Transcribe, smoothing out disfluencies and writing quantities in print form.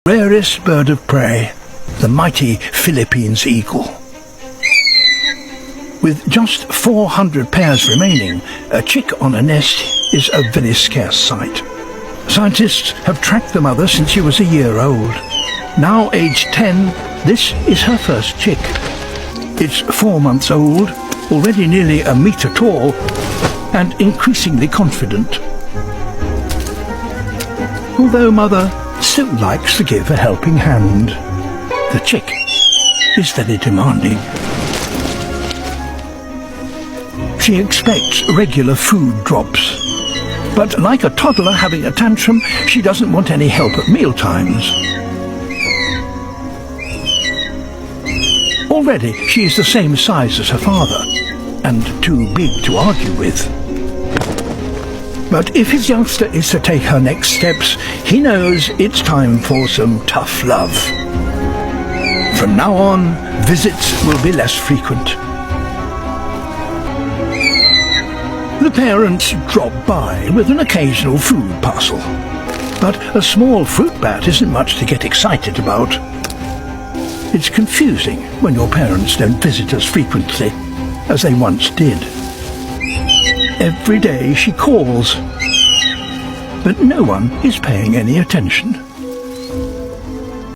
Rarest bird of prey, the mighty Philippines eagle. With just 400 pairs remaining, a chick on a nest is a very scarce sight. Scientists have tracked the mother since she was a year old. Now aged 10, this is her first chick. It's 4 months old, already nearly a metre tall, and increasingly confident. Although mother still likes to give a helping hand, the chick is very demanding. She expects regular food drops, but like a toddler having a tantrum, she doesn't want any help at mealtimes. Already she is the same size as her father, and too big to argue with. But if his youngster is to take her next steps, he knows it's time for some tough love. From now on, visits will be less frequent. The parents drop by with an occasional food parcel. But a small fruit bat isn't much to get excited about. It's confusing when your parents don't visit as frequently as they once did. Every day she calls, but no one is paying any attention.